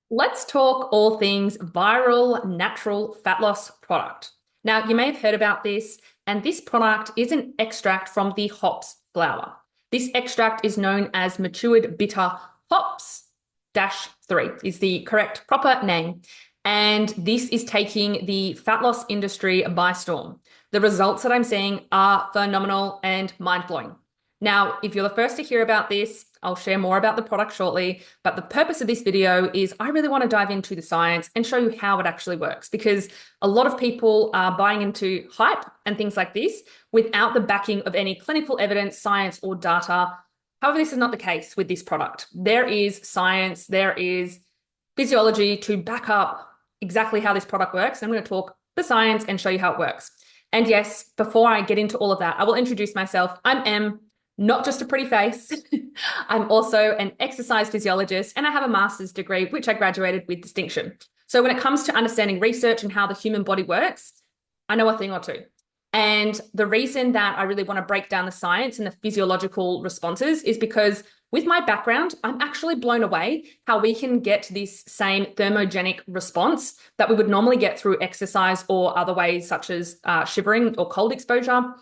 Let's talk all things viral natural fat loss product. Now, you may have heard about this, and this product is an extract from the hops flower. This extract is known as matured bitter hops dash 3 is the correct proper name. And this is taking the fat loss industry by storm. The results that I'm seeing are phenomenal and mind-blowing. Now, if you're the first to hear about this, I'll share more about the product shortly, but the purpose of this video is I really want to dive into the science and show you how it actually works, because a lot of people are buying into hype and things like this without the backing of any clinical evidence, science, or data. However, this is not the case with this product. There is science, there is physiology to back up exactly how this product works. I'm going to talk the science and show you how it works. And yes, before I get into all of that, I will introduce myself. I'm Em. Not just a pretty face. I'm also an exercise physiologist, and I have a master's degree, which I graduated with distinction. So when it comes to understanding research and how the human body works, I know a thing or two. And the reason that I really want to break down the science and the physiological responses is because with my background, I'm actually blown away how we can get this same thermogenic response that we would normally get through exercise or other ways such as shivering or cold exposure,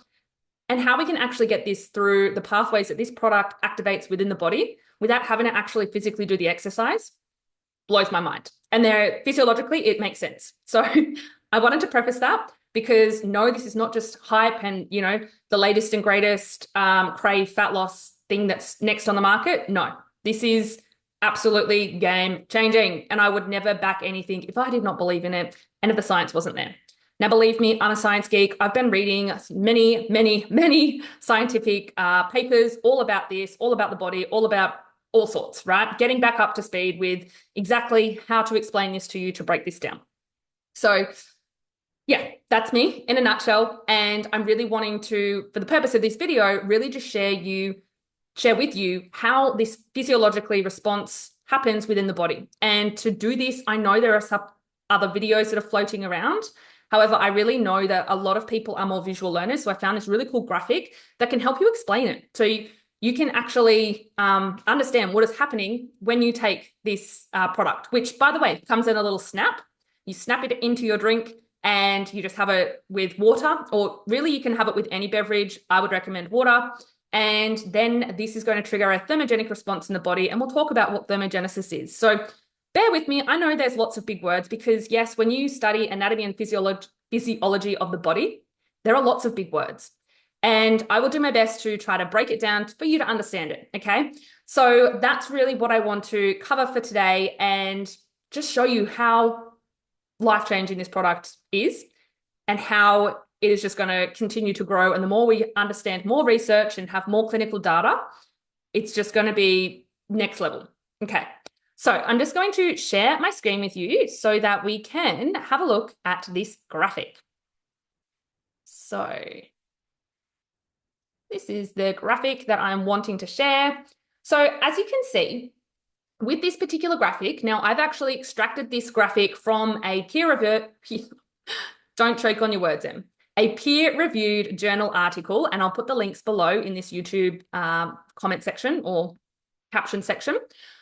and how we can actually get this through the pathways that this product activates within the body without having to actually physically do the exercise blows my mind. And there, physiologically, it makes sense. So I wanted to preface that because no, this is not just hype and, the latest and greatest crave fat loss thing that's next on the market. No, this is absolutely game changing. And I would never back anything if I did not believe in it and if the science wasn't there. Now, believe me, I'm a science geek. I've been reading many scientific papers all about this, all about the body, all about all sorts, right? Getting back up to speed with exactly how to explain this to you to break this down. So yeah, that's me in a nutshell. And I'm really wanting to, for the purpose of this video, really just share with you how this physiologically response happens within the body. And to do this, I know there are some other videos that are floating around. However, I really know that a lot of people are more visual learners. So I found this really cool graphic that can help you explain it. So you can actually understand what is happening when you take this product, which, by the way, comes in a little snap. You snap it into your drink and you just have it with water, or really you can have it with any beverage. I would recommend water. And then this is going to trigger a thermogenic response in the body. And we'll talk about what thermogenesis is. So bear with me. I know there's lots of big words because, yes, when you study anatomy and physiology of the body, there are lots of big words. And I will do my best to try to break it down for you to understand it, okay? So that's really what I want to cover for today and just show you how life-changing this product is and how it is just going to continue to grow. And the more we understand more research and have more clinical data, it's just going to be next level, okay? So I'm just going to share my screen with you so that we can have a look at this graphic. So this is the graphic that I'm wanting to share. So as you can see, with this particular graphic, now I've actually extracted this graphic from a don't choke on your words, Em. A peer-reviewed journal article, and I'll put the links below in this YouTube comment section or caption section.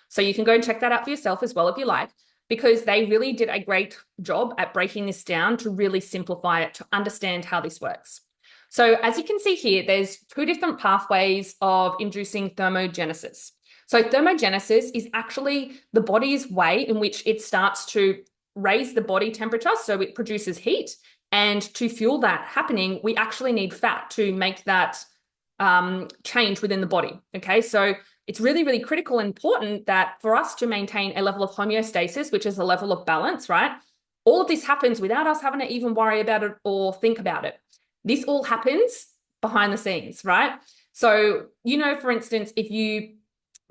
So you can go and check that out for yourself as well if you like, because they really did a great job at breaking this down to really simplify it, to understand how this works. So as you can see here, there's two different pathways of inducing thermogenesis. So thermogenesis is actually the body's way in which it starts to raise the body temperature, so it produces heat. And to fuel that happening, we actually need fat to make that change within the body, okay? So it's really, really critical and important that for us to maintain a level of homeostasis, which is a level of balance, right? All of this happens without us having to even worry about it or think about it. This all happens behind the scenes, right? So, for instance, if you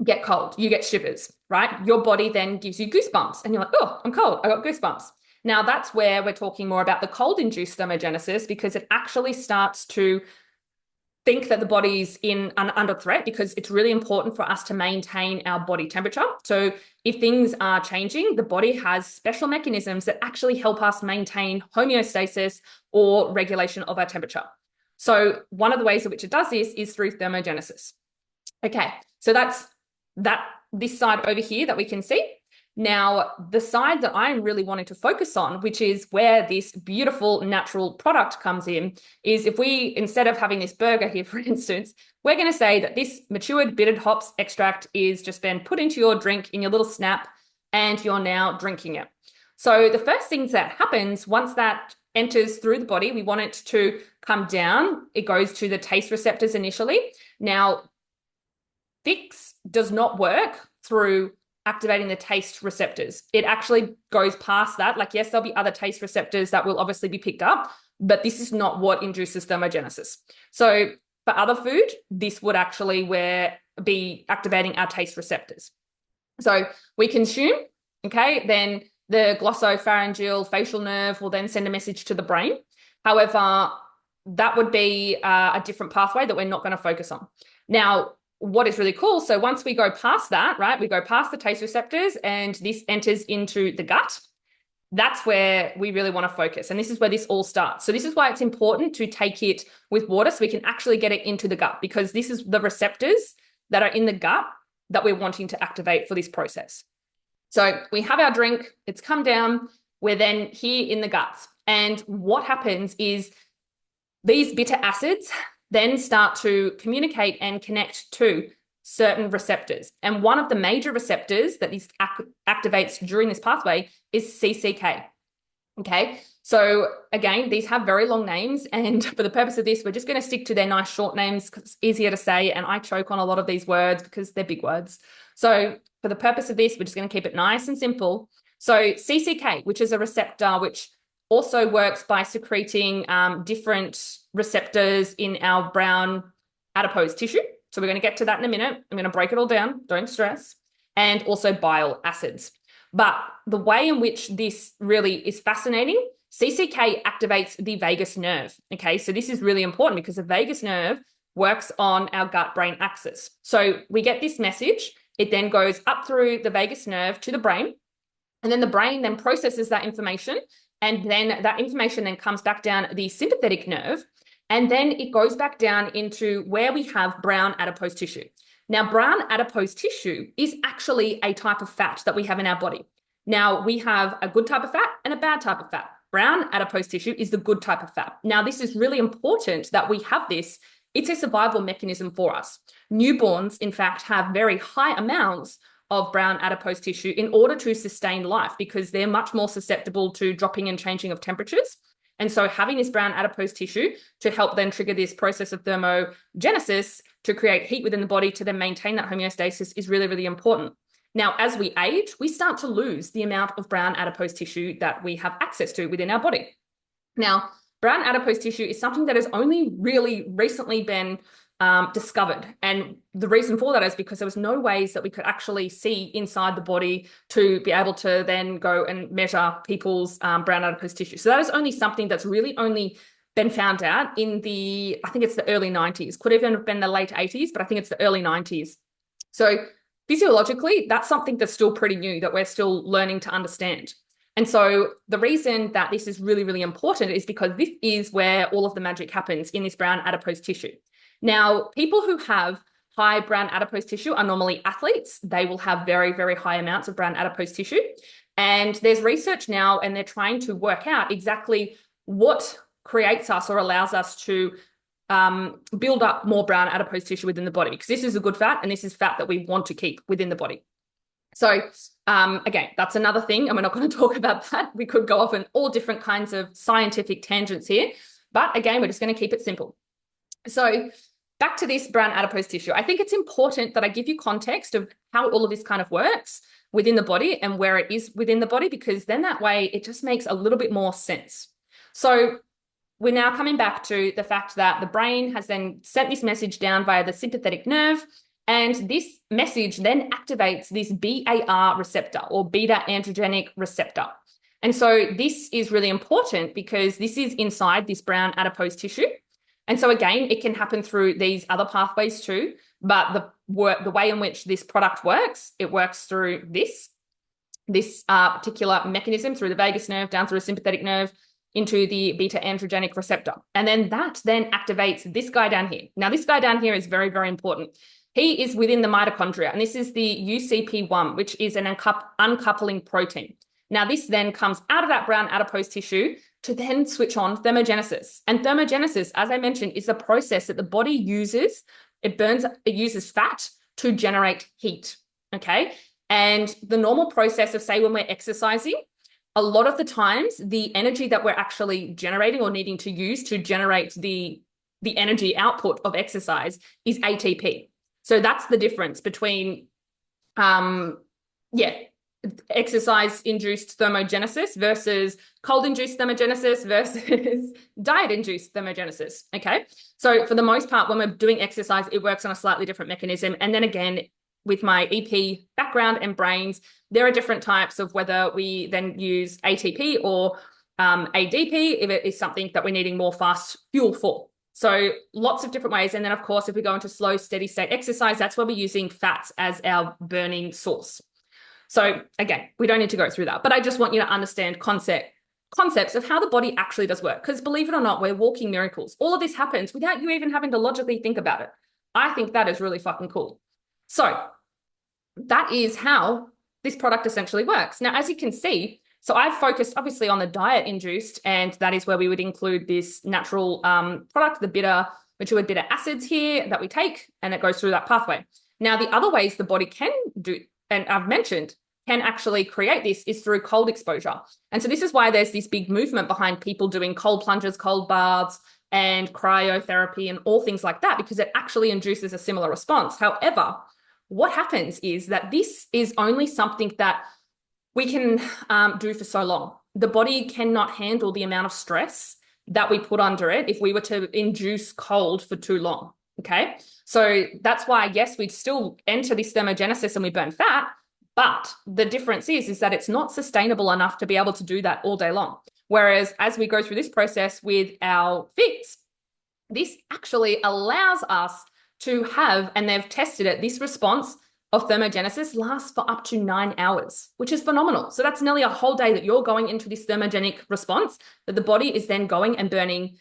get cold, you get shivers, right? Your body then gives you goosebumps and you're like, oh, I'm cold, I got goosebumps. Now that's where we're talking more about the cold-induced thermogenesis, because it actually starts to think that the body's under threat, because it's really important for us to maintain our body temperature. So if things are changing, the body has special mechanisms that actually help us maintain homeostasis or regulation of our temperature. So one of the ways in which it does this is through thermogenesis. Okay, so that's this side over here that we can see. Now, the side that I'm really wanting to focus on, which is where this beautiful natural product comes in, is if we, instead of having this burger here, for instance, we're going to say that this matured bittered hops extract is just been put into your drink in your little snap, and you're now drinking it. So the first things that happens once that enters through the body, we want it to come down. It goes to the taste receptors initially. Now, Phix does not work through activating the taste receptors. It actually goes past that. Like, yes, there'll be other taste receptors that will obviously be picked up, but this is not what induces thermogenesis. So for other food, this would actually be activating our taste receptors. So we consume, okay, then the glossopharyngeal facial nerve will then send a message to the brain. However, that would be a different pathway that we're not going to focus on. Now, what is really cool, so once we go past that, right, we go past the taste receptors and this enters into the gut, that's where we really want to focus. And this is where this all starts. So this is why it's important to take it with water so we can actually get it into the gut, because this is the receptors that are in the gut that we're wanting to activate for this process. So we have our drink, it's come down, we're then here in the guts. And what happens is these bitter acids then start to communicate and connect to certain receptors. And one of the major receptors that this activates during this pathway is CCK. Okay, so again, these have very long names, and for the purpose of this, we're just going to stick to their nice short names because it's easier to say, and I choke on a lot of these words because they're big words. So for the purpose of this, we're just going to keep it nice and simple. So CCK, which is a receptor which also works by secreting different receptors in our brown adipose tissue. So we're going to get to that in a minute. I'm going to break it all down, don't stress, and also bile acids. But the way in which this really is fascinating, CCK activates the vagus nerve. Okay, so this is really important because the vagus nerve works on our gut-brain axis. So we get this message, it then goes up through the vagus nerve to the brain, and then the brain then processes that information, and then that information then comes back down the sympathetic nerve, and then it goes back down into where we have brown adipose tissue. Now, brown adipose tissue is actually a type of fat that we have in our body. Now, we have a good type of fat and a bad type of fat. Brown adipose tissue is the good type of fat. Now, this is really important that we have this. It's a survival mechanism for us. Newborns, in fact, have very high amounts of brown adipose tissue in order to sustain life because they're much more susceptible to dropping and changing of temperatures. And so having this brown adipose tissue to help then trigger this process of thermogenesis to create heat within the body to then maintain that homeostasis is really, really important. Now, as we age, we start to lose the amount of brown adipose tissue that we have access to within our body. Now, brown adipose tissue is something that has only really recently been discovered. And the reason for that is because there was no ways that we could actually see inside the body to be able to then go and measure people's brown adipose tissue. So that is only something that's really only been found out in I think it's the early 90s. Could even have been the late 80s, but I think it's the early 90s. So physiologically, that's something that's still pretty new that we're still learning to understand. And so the reason that this is really, really important is because this is where all of the magic happens in this brown adipose tissue. Now, people who have high brown adipose tissue are normally athletes. They will have very, very high amounts of brown adipose tissue. And there's research now, and they're trying to work out exactly what creates us or allows us to build up more brown adipose tissue within the body, because this is a good fat and this is fat that we want to keep within the body. So again, that's another thing, and we're not going to talk about that. We could go off on all different kinds of scientific tangents here, but again, we're just going to keep it simple. So back to this brown adipose tissue. I think it's important that I give you context of how all of this kind of works within the body and where it is within the body, because then that way it just makes a little bit more sense. So we're now coming back to the fact that the brain has then sent this message down via the sympathetic nerve, and this message then activates this BAR receptor or beta androgenic receptor. And so this is really important because this is inside this brown adipose tissue. And so again, it can happen through these other pathways too, but the way in which this product works, it works through this particular mechanism through the vagus nerve, down through a sympathetic nerve, into the beta androgenic receptor. And then that then activates this guy down here. Now, this guy down here is very, very important. He is within the mitochondria, and this is the UCP1, which is an uncoupling protein. Now, this then comes out of that brown adipose tissue to then switch on thermogenesis. And thermogenesis, as I mentioned, is a process that the body uses. It uses fat to generate heat, okay? And the normal process of, say, when we're exercising, a lot of the times, the energy that we're actually generating or needing to use to generate the energy output of exercise is ATP. So that's the difference between, exercise-induced thermogenesis versus cold-induced thermogenesis versus diet-induced thermogenesis, okay? So for the most part, when we're doing exercise, it works on a slightly different mechanism. And then again, with my EP background and brains, there are different types of whether we then use ATP or ADP if it is something that we're needing more fast fuel for. So lots of different ways. And then, of course, if we go into slow, steady state exercise, that's where we're using fats as our burning source. So again, we don't need to go through that, but I just want you to understand concepts of how the body actually does work. Because believe it or not, we're walking miracles. All of this happens without you even having to logically think about it. I think that is really fucking cool. So that is how this product essentially works. Now, as you can see, so I've focused obviously on the diet induced, and that is where we would include this natural product, the mature bitter acids here that we take, and it goes through that pathway. Now, the other ways the body can do, and I've mentioned, can actually create this is through cold exposure. And so this is why there's this big movement behind people doing cold plunges, cold baths, and cryotherapy and all things like that, because it actually induces a similar response. However, what happens is that this is only something that we can do for so long. The body cannot handle the amount of stress that we put under it if we were to induce cold for too long, okay? So that's why, yes, we'd still enter this thermogenesis and we burn fat, but the difference is that it's not sustainable enough to be able to do that all day long. Whereas as we go through this process with our Phix, this actually allows us to have, and they've tested it, this response of thermogenesis lasts for up to 9 hours, which is phenomenal. So that's nearly a whole day that you're going into this thermogenic response, that the body is then going and burning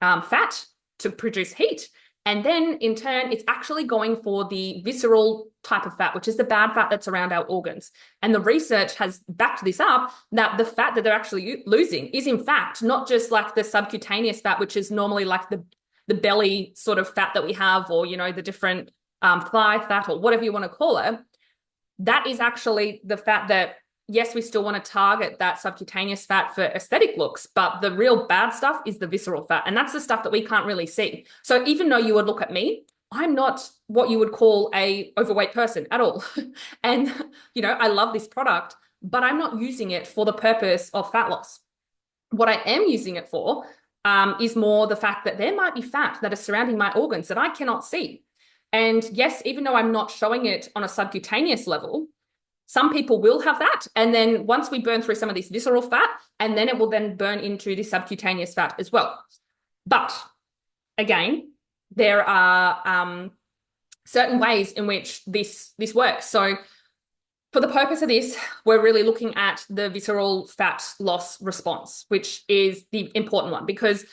fat to produce heat. And then in turn, it's actually going for the visceral type of fat, which is the bad fat that's around our organs. And the research has backed this up, that the fat that they're actually losing is in fact not just like the subcutaneous fat, which is normally like the belly sort of fat that we have, or, you know, the different thigh fat or whatever you want to call it. That is actually the fat that, yes, we still want to target that subcutaneous fat for aesthetic looks, but the real bad stuff is the visceral fat. And that's the stuff that we can't really see. So even though you would look at me, I'm not what you would call a overweight person at all. And, you know, I love this product, but I'm not using it for the purpose of fat loss. What I am using it for is more the fact that there might be fat that is surrounding my organs that I cannot see. And yes, even though I'm not showing it on a subcutaneous level, some people will have that. And then once we burn through some of this visceral fat, and then it will then burn into the subcutaneous fat as well. But again, there are certain ways in which this works. So for the purpose of this, we're really looking at the visceral fat loss response, which is the important one, because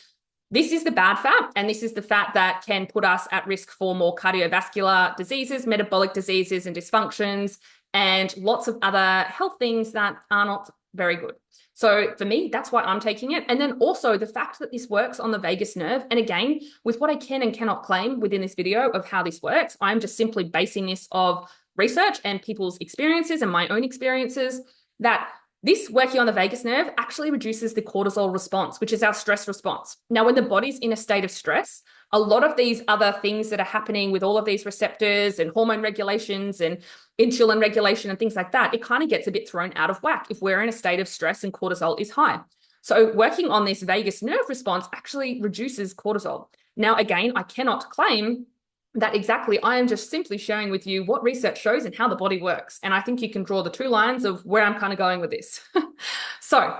this is the bad fat, and this is the fat that can put us at risk for more cardiovascular diseases, metabolic diseases and dysfunctions, and lots of other health things that are not very good. So for me, that's why I'm taking it. And then also the fact that this works on the vagus nerve. And again, with what I can and cannot claim within this video of how this works, I'm just simply basing this of research and people's experiences and my own experiences, that this working on the vagus nerve actually reduces the cortisol response, which is our stress response. Now, when the body's in a state of stress, a lot of these other things that are happening with all of these receptors and hormone regulations and insulin regulation and things like that, it kind of gets a bit thrown out of whack if we're in a state of stress and cortisol is high. So working on this vagus nerve response actually reduces cortisol. Now, again, I cannot claim that exactly. I am just simply sharing with you what research shows and how the body works. And I think you can draw the two lines of where I'm kind of going with this. So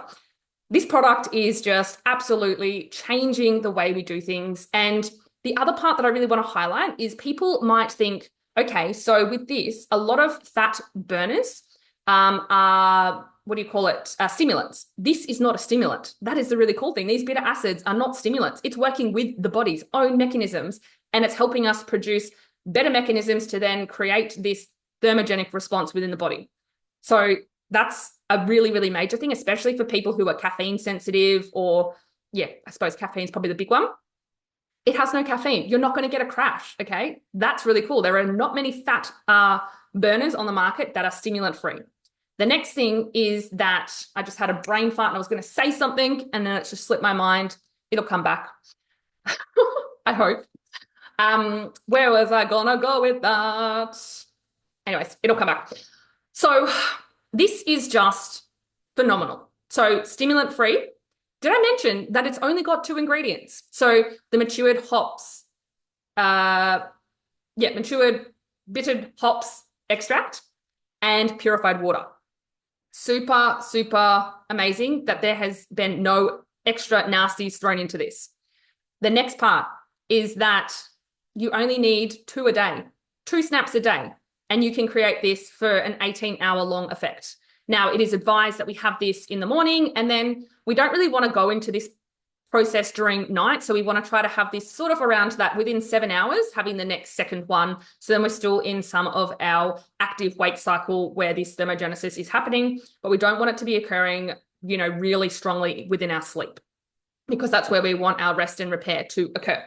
this product is just absolutely changing the way we do things. And the other part that I really want to highlight is people might think, okay, so with this, a lot of fat burners are, what do you call it, stimulants. This is not a stimulant. That is the really cool thing. These bitter acids are not stimulants. It's working with the body's own mechanisms, and it's helping us produce better mechanisms to then create this thermogenic response within the body. So that's a really, really major thing, especially for people who are caffeine sensitive, or yeah, I suppose caffeine is probably the big one. It has no caffeine. You're not going to get a crash. Okay. That's really cool. There are not many fat burners on the market that are stimulant free. The next thing is that I just had a brain fart and I was going to say something and then it just slipped my mind. It'll come back. I hope. Where was I gonna go with that? Anyways, it'll come back. So this is just phenomenal. So stimulant free. Did I mention that it's only got 2 ingredients? So the matured hops, matured bittered hops extract and purified water. Super, super amazing that there has been no extra nasties thrown into this. The next part is that you only need 2 a day, 2 snaps a day, and you can create this for an 18-hour long effect. Now, it is advised that we have this in the morning, and then we don't really want to go into this process during night. So we want to try to have this sort of around that within 7 hours, having the next second one. So then we're still in some of our active wake cycle where this thermogenesis is happening, but we don't want it to be occurring, really strongly within our sleep, because that's where we want our rest and repair to occur.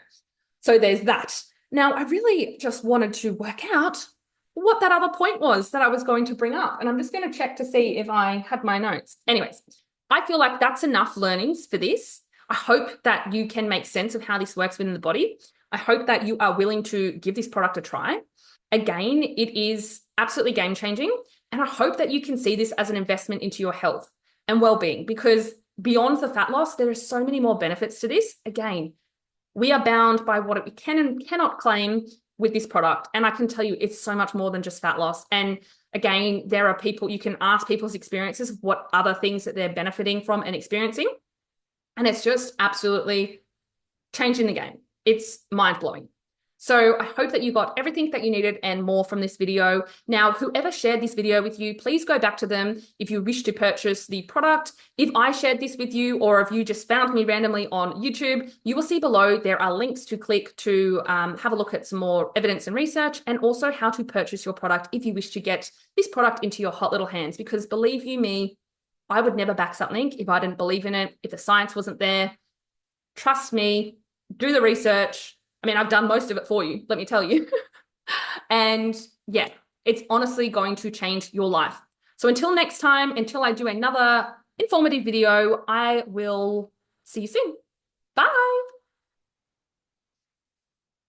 So there's that. Now, I really just wanted to work out what that other point was that I was going to bring up. And I'm just going to check to see if I had my notes. Anyways, I feel like that's enough learnings for this. I hope that you can make sense of how this works within the body. I hope that you are willing to give this product a try. Again, it is absolutely game-changing. And I hope that you can see this as an investment into your health and well-being, because beyond the fat loss, there are so many more benefits to this. Again, we are bound by what we can and cannot claim with this product. And I can tell you it's so much more than just fat loss. And again, there are people, you can ask people's experiences, what other things that they're benefiting from and experiencing. And it's just absolutely changing the game. It's mind-blowing. So I hope that you got everything that you needed and more from this video. Now, whoever shared this video with you, please go back to them if you wish to purchase the product. If I shared this with you, or if you just found me randomly on YouTube, you will see below there are links to click to have a look at some more evidence and research, and also how to purchase your product if you wish to get this product into your hot little hands. Because believe you me, I would never back something if I didn't believe in it, if the science wasn't there. Trust me, do the research. I mean, I've done most of it for you, let me tell you. And yeah, it's honestly going to change your life. So until next time, until I do another informative video, I will see you soon.